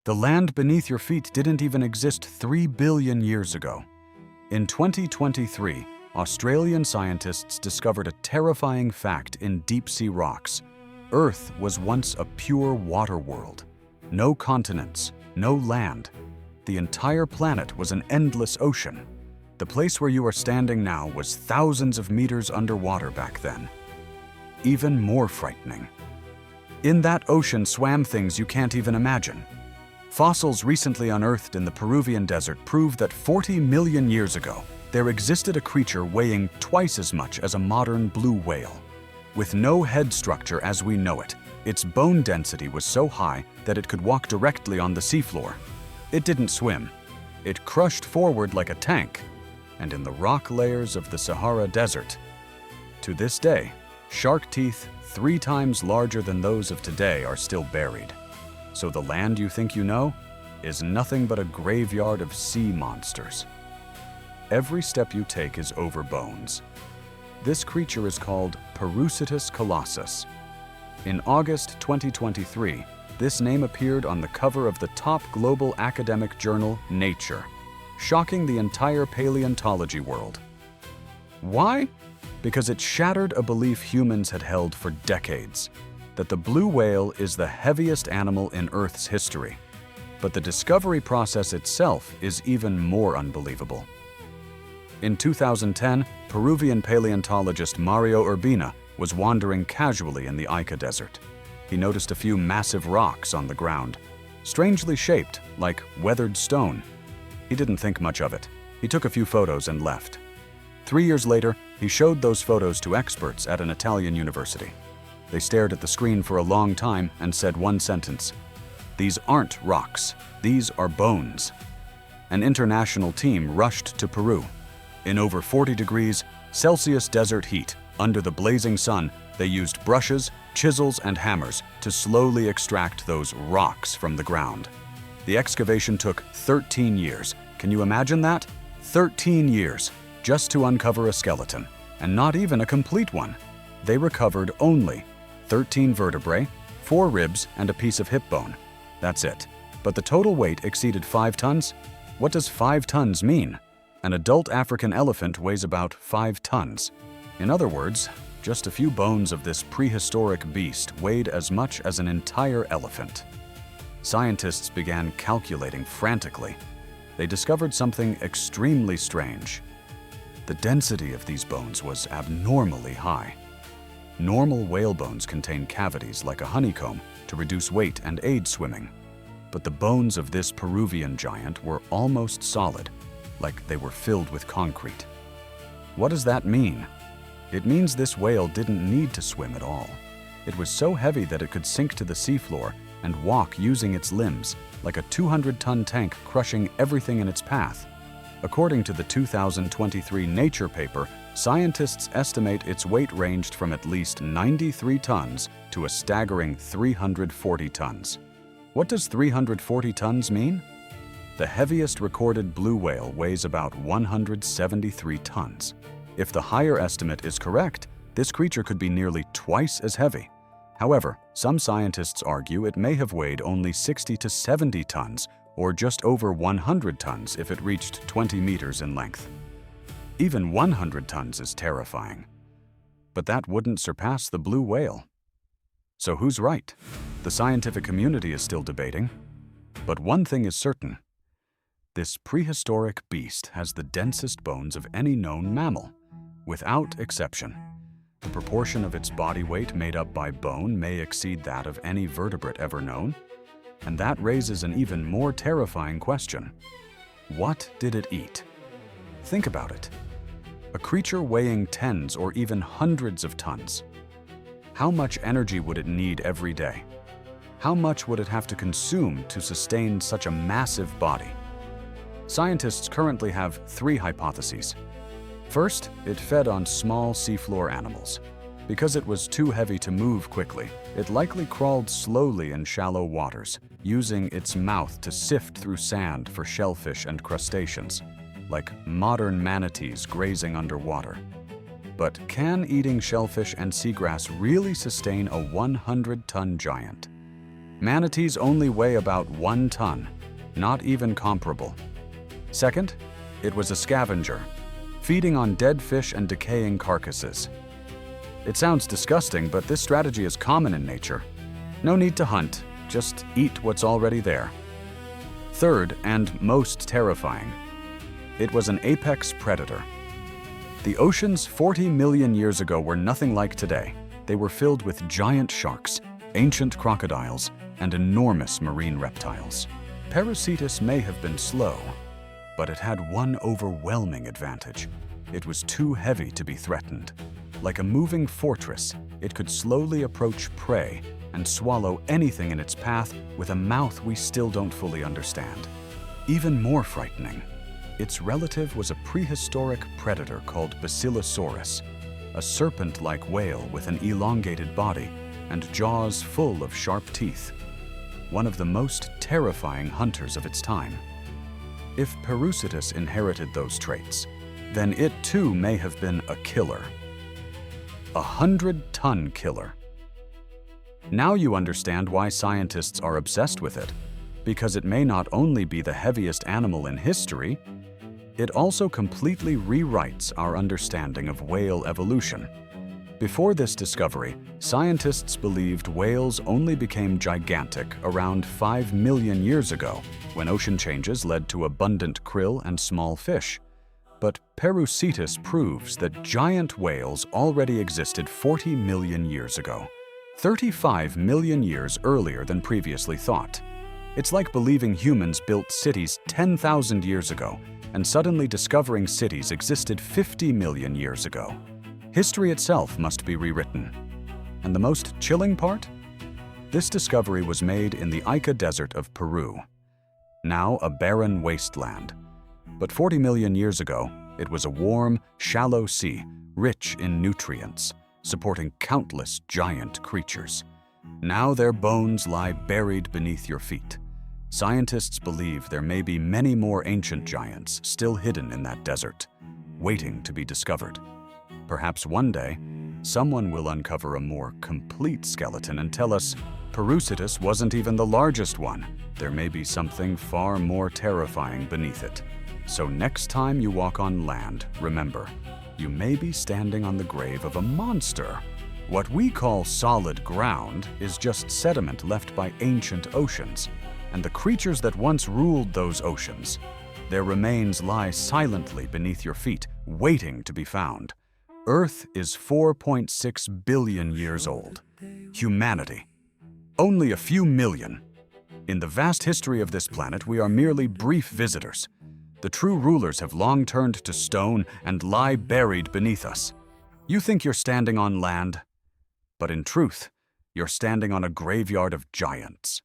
The land beneath your feet didn't even exist 3 billion years ago. In 2023, Australian scientists discovered a terrifying fact in deep-sea rocks. Earth was once a pure water world. No continents, no land. The entire planet was an endless ocean. The place where you are standing now was thousands of meters underwater back then. Even more frightening. In that ocean swam things you can't even imagine. Fossils recently unearthed in the Peruvian desert prove that 40 million years ago, there existed a creature weighing twice as much as a modern blue whale. With no head structure as we know it, its bone density was so high that it could walk directly on the seafloor. It didn't swim. It crushed forward like a tank, and in the rock layers of the Sahara Desert. To this day, shark teeth 3 times larger than those of today are still buried. So the land you think you know is nothing but a graveyard of sea monsters. Every step you take is over bones. This creature is called Perusitis colossus. In August 2023, this name appeared on the cover of the top global academic journal, Nature, shocking the entire paleontology world. Why? Because it shattered a belief humans had held for decades, that the blue whale is the heaviest animal in Earth's history. But the discovery process itself is even more unbelievable. In 2010, Peruvian paleontologist Mario Urbina was wandering casually in the Ica Desert. He noticed a few massive rocks on the ground, strangely shaped like weathered stone. He didn't think much of it. He took a few photos and left. 3 years later, he showed those photos to experts at an Italian university. They stared at the screen for a long time and said one sentence: "These aren't rocks, these are bones." An international team rushed to Peru. In over 40 degrees Celsius desert heat, under the blazing sun, they used brushes, chisels, and hammers to slowly extract those rocks from the ground. The excavation took 13 years. Can you imagine that? 13 years just to uncover a skeleton, and not even a complete one. They recovered only 13 vertebrae, 4 ribs, and a piece of hip bone. That's it. But the total weight exceeded 5 tons? What does 5 tons mean? An adult African elephant weighs about 5 tons. In other words, just a few bones of this prehistoric beast weighed as much as an entire elephant. Scientists began calculating frantically. They discovered something extremely strange. The density of these bones was abnormally high. Normal whale bones contain cavities like a honeycomb to reduce weight and aid swimming. But the bones of this Peruvian giant were almost solid, like they were filled with concrete. What does that mean? It means this whale didn't need to swim at all. It was so heavy that it could sink to the seafloor and walk using its limbs, like a 200-ton tank crushing everything in its path. According to the 2023 Nature paper, scientists estimate its weight ranged from at least 93 tons to a staggering 340 tons. What does 340 tons mean? The heaviest recorded blue whale weighs about 173 tons. If the higher estimate is correct, this creature could be nearly twice as heavy. However, some scientists argue it may have weighed only 60 to 70 tons, or just over 100 tons if it reached 20 meters in length. Even 100 tons is terrifying. But that wouldn't surpass the blue whale. So who's right? The scientific community is still debating. But one thing is certain. This prehistoric beast has the densest bones of any known mammal, without exception. The proportion of its body weight made up by bone may exceed that of any vertebrate ever known. And that raises an even more terrifying question. What did it eat? Think about it. A creature weighing tens or even hundreds of tons. How much energy would it need every day? How much would it have to consume to sustain such a massive body? Scientists currently have 3 hypotheses. First, it fed on small seafloor animals. Because it was too heavy to move quickly, it likely crawled slowly in shallow waters, using its mouth to sift through sand for shellfish and crustaceans, like modern manatees grazing underwater. But can eating shellfish and seagrass really sustain a 100-ton giant? Manatees only weigh about 1 ton, not even comparable. Second, it was a scavenger, feeding on dead fish and decaying carcasses. It sounds disgusting, but this strategy is common in nature. No need to hunt, just eat what's already there. Third, and most terrifying, it was an apex predator. The oceans 40 million years ago were nothing like today. They were filled with giant sharks, ancient crocodiles, and enormous marine reptiles. Perusitis may have been slow, but it had one overwhelming advantage. It was too heavy to be threatened. Like a moving fortress, it could slowly approach prey and swallow anything in its path with a mouth we still don't fully understand. Even more frightening, its relative was a prehistoric predator called Basilosaurus, a serpent-like whale with an elongated body and jaws full of sharp teeth. One of the most terrifying hunters of its time. If Perusitis inherited those traits, then it too may have been a killer. A 100-ton killer. Now you understand why scientists are obsessed with it, because it may not only be the heaviest animal in history, it also completely rewrites our understanding of whale evolution. Before this discovery, scientists believed whales only became gigantic around 5 million years ago, when ocean changes led to abundant krill and small fish. But Perusitis proves that giant whales already existed 40 million years ago, 35 million years earlier than previously thought. It's like believing humans built cities 10,000 years ago and suddenly discovering cities existed 50 million years ago. History itself must be rewritten. And the most chilling part? This discovery was made in the Ica Desert of Peru, now a barren wasteland. But 40 million years ago, it was a warm, shallow sea, rich in nutrients, supporting countless giant creatures. Now their bones lie buried beneath your feet. Scientists believe there may be many more ancient giants still hidden in that desert, waiting to be discovered. Perhaps one day, someone will uncover a more complete skeleton and tell us Perusitis wasn't even the largest one. There may be something far more terrifying beneath it. So next time you walk on land, remember, you may be standing on the grave of a monster. What we call solid ground is just sediment left by ancient oceans, and the creatures that once ruled those oceans, their remains lie silently beneath your feet, waiting to be found. Earth is 4.6 billion years old. Humanity, only a few million. In the vast history of this planet, we are merely brief visitors. The true rulers have long turned to stone and lie buried beneath us. You think you're standing on land, but in truth, you're standing on a graveyard of giants.